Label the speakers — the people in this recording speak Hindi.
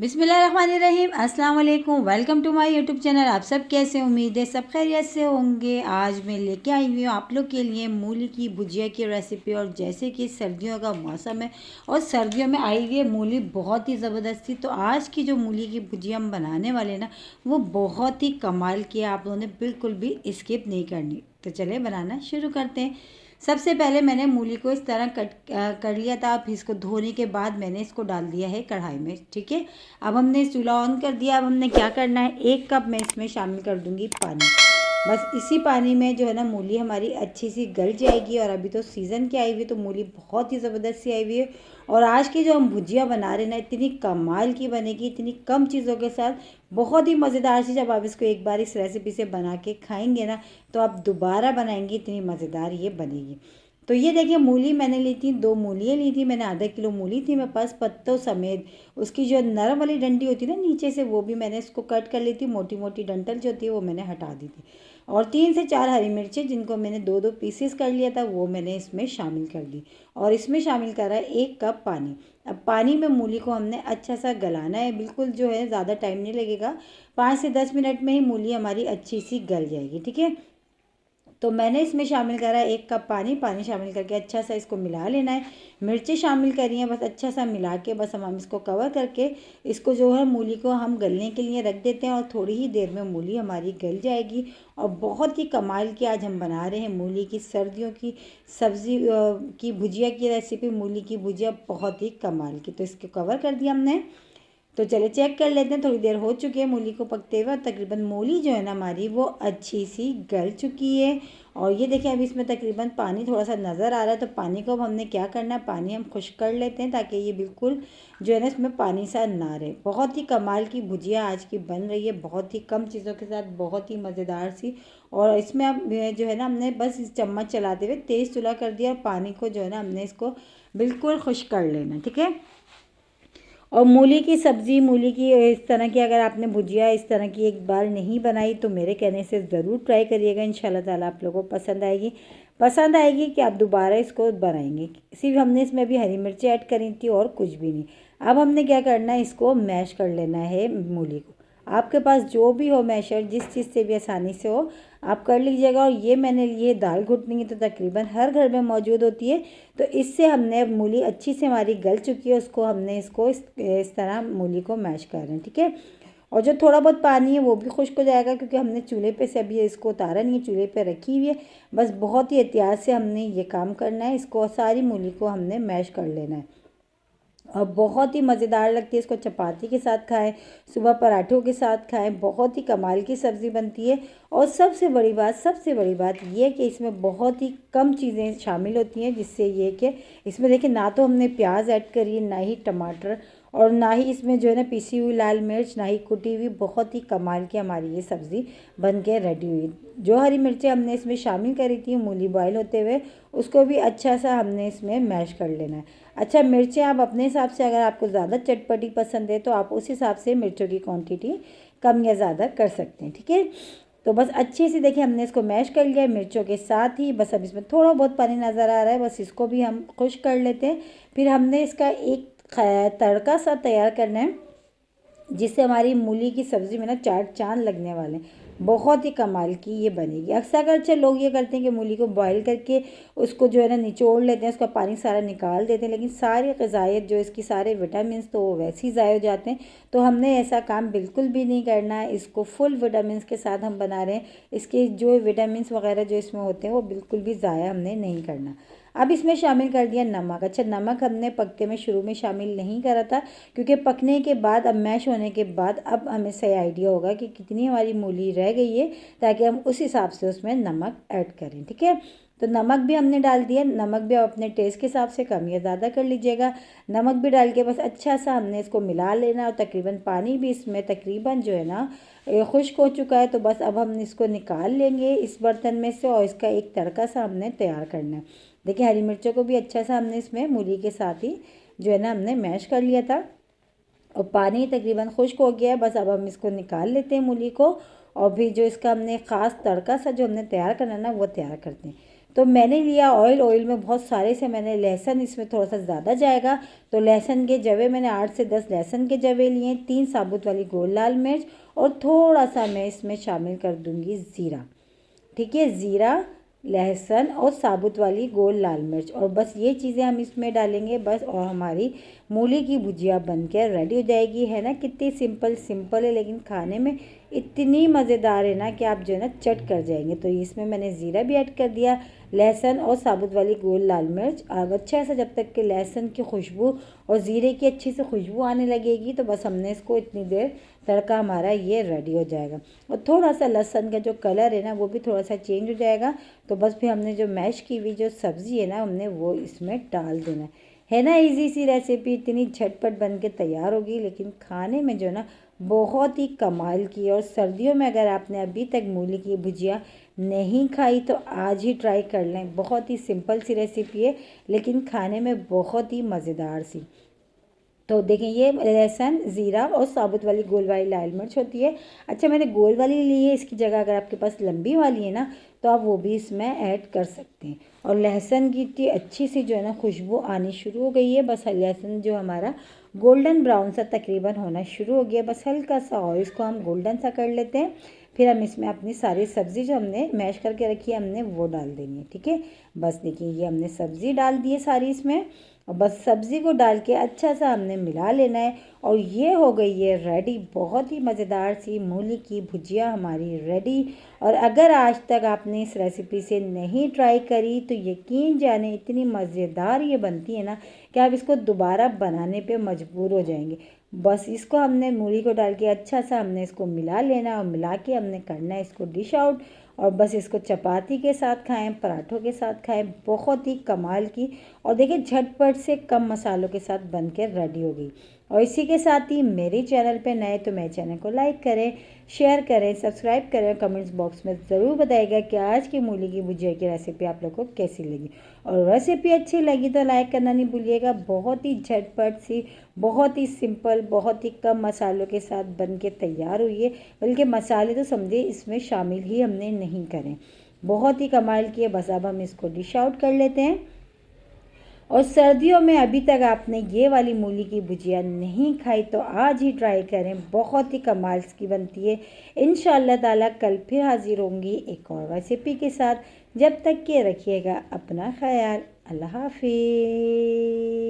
Speaker 1: बिस्मिल्लाहिर्रहमानिर्रहीम। अस्सलाम वालेकुम। Welcome to my YouTube channel. आप सब कैसे, उम्मीद है सब खैरियत से होंगे। आज मैं लेके आई हुई हूँ आप लोग के लिए मूली की भुजिया की रेसिपी। और जैसे कि सर्दियों का मौसम है और सर्दियों में आई हुई है मूली बहुत ही ज़बरदस्त थी, तो आज की जो मूली की भुजिया हम बनाने वाले ना वो बहुत ही कमाल की है। आप लोगों ने बिल्कुल भी स्किप नहीं करनी। तो चलिए बनाना शुरू करते हैं। सबसे पहले मैंने मूली को इस तरह कट कर लिया था। फिर इसको धोने के बाद मैंने इसको डाल दिया है कढ़ाई में। ठीक है, अब हमने चूल्हा ऑन कर दिया। अब हमने क्या करना है, 1 कप मैं इसमें शामिल कर दूंगी पानी। बस इसी पानी में जो है ना मूली हमारी अच्छी सी गल जाएगी। और अभी तो सीज़न की आई हुई है तो मूली बहुत ही ज़बरदस्त सी आई हुई है। और आज की जो हम भुजिया बना रहे हैं ना इतनी कमाल की बनेगी, इतनी कम चीज़ों के साथ बहुत ही मज़ेदार सी। जब आप इसको एक बार इस रेसिपी से बना के खाएंगे ना तो आप दोबारा बनाएंगे, इतनी मज़ेदार ये बनेगी। तो ये देखिए, मूली मैंने ली थी, 2 मूलियाँ ली थी मैंने। आधा किलो मूली थी मेरे पास पत्तों समेत। उसकी जो नरम वाली डंडी होती है ना नीचे से, वो भी मैंने इसको कट कर ली थी। मोटी मोटी डंठल जो होती है वो मैंने हटा दी थी। और 3 से 4 हरी मिर्चें जिनको मैंने 2-2 पीसेस कर लिया था वो मैंने इसमें शामिल कर दी। और इसमें शामिल करा है 1 कप पानी। अब पानी में मूली को हमने अच्छा सा गलाना है, बिल्कुल जो है ज़्यादा टाइम नहीं लगेगा। 5 से 10 मिनट में ही मूली हमारी अच्छी सी गल जाएगी। ठीक है, तो मैंने इसमें शामिल करा 1 कप पानी। पानी शामिल करके अच्छा सा इसको मिला लेना है। मिर्चें शामिल करी हैं, बस अच्छा सा मिला के बस हम इसको कवर करके इसको जो है मूली को हम गलने के लिए रख देते हैं। और थोड़ी ही देर में मूली हमारी गल जाएगी। और बहुत ही कमाल की आज हम बना रहे हैं मूली की सर्दियों की सब्ज़ी की भुजिया की रेसिपी। मूली की भुजिया बहुत ही कमाल की। तो इसको कवर कर दिया हमने। तो चले चेक कर लेते हैं। थोड़ी देर हो चुकी है मूली को पकते हुए। तकरीबन मूली जो है ना हमारी वो अच्छी सी गल चुकी है। और ये देखिए अभी इसमें तकरीबन पानी थोड़ा सा नज़र आ रहा है। तो पानी को अब हमने क्या करना है, पानी हम खुश्क कर लेते हैं ताकि ये बिल्कुल जो है ना इसमें पानी सा ना रहे। बहुत ही कमाल की भुजिया आज की बन रही है, बहुत ही कम चीज़ों के साथ, बहुत ही मज़ेदार सी। और इसमें अब जो है ना हमने बस इस चम्मच चलाते हुए तेज़ चूल्हा कर दिया। और पानी को जो है ना हमने इसको बिल्कुल खुश्क कर लेना। ठीक है, और मूली की सब्ज़ी, मूली की इस तरह की अगर आपने भुजिया इस तरह की एक बार नहीं बनाई तो मेरे कहने से ज़रूर ट्राई करिएगा। इंशाल्लाह ताला आप लोगों को पसंद आएगी कि आप दोबारा इसको बनाएंगे। सिर्फ हमने इसमें भी हरी मिर्ची ऐड करी थी और कुछ भी नहीं। अब हमने क्या करना है, इसको मैश कर लेना है मूली को। आपके पास जो भी हो मैशर, जिस चीज़ से भी आसानी से हो आप कर लीजिएगा। और ये मैंने लिए दाल घुटनी, तो तकरीबन हर घर में मौजूद होती है। तो इससे हमने मूली अच्छी से हमारी गल चुकी है, उसको हमने इस तरह मूली को मैश कर रहे हैं। ठीक है, और जो थोड़ा बहुत पानी है वो भी खुश्क हो जाएगा क्योंकि हमने चूल्हे पे से अभी इसको उतारा नहीं है, चूल्हे पे रखी हुई है। बस बहुत ही एहतियात से हमने ये काम करना है। इसको सारी मूली को हमने मैश कर लेना है। और बहुत ही मज़ेदार लगती है। इसको चपाती के साथ खाएं, सुबह पराठों के साथ खाएं, बहुत ही कमाल की सब्ज़ी बनती है। और सबसे बड़ी बात ये है कि इसमें बहुत ही कम चीज़ें शामिल होती हैं, जिससे ये कि इसमें देखिए ना तो हमने प्याज ऐड करी है, ना ही टमाटर, और ना ही इसमें जो है ना पिसी हुई लाल मिर्च, ना ही कुटी हुई। बहुत ही कमाल की हमारी ये सब्ज़ी बन के रेडी हुई। जो हरी मिर्चें हमने इसमें शामिल करी थी मूली बॉयल होते हुए, उसको भी अच्छा सा हमने इसमें मैश कर लेना है। अच्छा, मिर्चें आप अपने हिसाब से, अगर आपको ज़्यादा चटपटी पसंद है तो आप उस हिसाब से मिर्चों की क्वांटिटी कम या ज़्यादा कर सकते हैं। ठीक है, तो बस अच्छे से देखिए हमने इसको मैश कर लिया है मिर्चों के साथ ही। बस अब इसमें थोड़ा बहुत पानी नज़र आ रहा है, बस इसको भी हम खुश्क कर लेते हैं। फिर हमने इसका एक तड़का सा तैयार करना है जिससे हमारी मूली की सब्ज़ी में ना चार चांद लगने वाले हैं। बहुत ही कमाल की ये बनेगी। अक्सर अच्छा लोग ये करते हैं कि मूली को बॉईल करके उसको जो है ना निचोड़ लेते हैं, उसका पानी सारा निकाल देते हैं, लेकिन सारी ग़िज़ायत जो इसकी सारे विटामिन तो वो वैसे ही ज़ाया हो जाते हैं। तो हमने ऐसा काम बिल्कुल भी नहीं करना है। इसको फुल विटामिन के साथ हम बना रहे हैं। इसके जो विटामिन वगैरह जो इसमें होते हैं वो बिल्कुल भी ज़ाया हमने नहीं करना। अब इसमें शामिल कर दिया नमक। अच्छा, नमक हमने पकते में शुरू में शामिल नहीं करा था क्योंकि पकने के बाद, अब मैश होने के बाद, अब हमें सही आइडिया होगा कि कितनी हमारी मूली रह गई है, ताकि हम उस हिसाब से उसमें नमक ऐड करें। ठीक है, तो नमक भी हमने डाल दिया। नमक भी आप अपने टेस्ट के हिसाब से कम या ज़्यादा कर लीजिएगा। नमक भी डाल के बस अच्छा सा हमने इसको मिला लेना। और तकरीबन पानी भी इसमें तकरीबन जो है ना खुश्क हो चुका है। तो बस अब हम इसको निकाल लेंगे इस बर्तन में से और इसका एक तड़का सा हमने तैयार करना है। देखिए हरी मिर्चों को भी अच्छा सा हमने इसमें मूली के साथ ही जो है ना हमने मैश कर लिया था। और पानी तकरीबन खुश्क हो गया है। बस अब हम इसको निकाल लेते हैं मूली को। और फिर जो इसका हमने ख़ास तड़का सा जो हमने तैयार करना है ना वो तैयार करते हैं। तो मैंने लिया ऑयल में बहुत सारे से मैंने लहसुन, इसमें थोड़ा सा ज़्यादा जाएगा, तो लहसुन के जवे मैंने 8 से 10 लहसुन के जवे लिए, 3 साबुत वाली गोल लाल मिर्च और थोड़ा सा मैं इसमें शामिल कर दूँगी ज़ीरा। ठीक है, ज़ीरा, लहसुन और साबुत वाली गोल लाल मिर्च, और बस ये चीज़ें हम इसमें डालेंगे बस, और हमारी मूली की भुजिया बनकर रेडी हो जाएगी। है ना, कितनी सिंपल है, लेकिन खाने में इतनी मज़ेदार है ना कि आप जो है ना चट कर जाएंगे। तो इसमें मैंने ज़ीरा भी ऐड कर दिया, लहसुन और साबुत वाली गोल लाल मिर्च। अब अच्छा सा जब तक कि लहसुन की खुशबू और ज़ीरे की अच्छी से खुशबू आने लगेगी, तो बस हमने इसको इतनी देर, तड़का हमारा ये रेडी हो जाएगा। और थोड़ा सा लहसुन का जो कलर है ना वो भी थोड़ा सा चेंज हो जाएगा, तो बस फिर हमने जो मैश की हुई जो सब्ज़ी है ना हमने वो इसमें डाल देना है ना। इजी सी रेसिपी, इतनी झटपट बन के तैयार होगी, लेकिन खाने में जो है ना बहुत ही कमाल की है। और सर्दियों में अगर आपने अभी तक मूली की भुजिया नहीं खाई तो आज ही ट्राई कर लें। बहुत ही सिंपल सी रेसिपी है, लेकिन खाने में बहुत ही मज़ेदार सी। तो देखें, ये लहसुन, ज़ीरा और साबुत वाली गोल वाली लाल मिर्च होती है। अच्छा, मैंने गोल वाली ली है, इसकी जगह अगर आपके पास लंबी वाली है ना तो आप वो भी इसमें ऐड कर सकते हैं। और लहसुन की इतनी अच्छी सी जो है ना खुशबू आनी शुरू हो गई है। बस लहसुन जो हमारा गोल्डन ब्राउन सा तकरीबन होना शुरू हो गया, बस हल्का सा और इसको हम गोल्डन सा कर लेते हैं। फिर हम इसमें अपनी सारी सब्ज़ी जो हमने मैश करके रखी है हमने वो डाल देनी है। ठीक है, बस देखिए ये हमने सब्ज़ी डाल दी है सारी इसमें, और बस सब्ज़ी को डाल के अच्छा सा हमने मिला लेना है। और ये हो गई है रेडी, बहुत ही मज़ेदार सी मूली की भुजिया हमारी रेडी। और अगर आज तक आपने इस रेसिपी से नहीं ट्राई करी तो यकीन जाने इतनी मज़ेदार ये बनती है ना कि आप इसको दोबारा बनाने पे मजबूर हो जाएंगे। बस इसको हमने मूली को डाल के अच्छा सा हमने इसको मिला लेना, और मिला के हमने करना है इसको डिश आउट। और बस इसको चपाती के साथ खाएं, पराठों के साथ खाएं, बहुत ही कमाल की। और देखिए झटपट से कम मसालों के साथ बन के रेडी हो गई। और इसी के साथ ही मेरे चैनल पे नए तो मेरे चैनल को लाइक करें, शेयर करें, सब्सक्राइब करें, कमेंट्स बॉक्स में ज़रूर बताइएगा कि आज की मूली की भुजिया की रेसिपी आप लोग को कैसी लगी। और रेसिपी अच्छी लगी तो लाइक करना नहीं भूलिएगा। बहुत ही झटपट सी, बहुत ही सिंपल, बहुत ही कम मसालों के साथ बन के तैयार हुई है, बल्कि मसाले तो समझे इसमें शामिल ही हमने नहीं करें। बहुत ही कमाल की है। बस अब हम इसको डिश आउट कर लेते हैं। और सर्दियों में अभी तक आपने ये वाली मूली की भुजिया नहीं खाई तो आज ही ट्राई करें, बहुत ही कमाल की बनती है। इंशाअल्लाह ताला कल फिर हाजिर होंगी एक और रेसिपी के साथ। जब तक के रखिएगा अपना ख्याल। अल्लाह हाफिज़।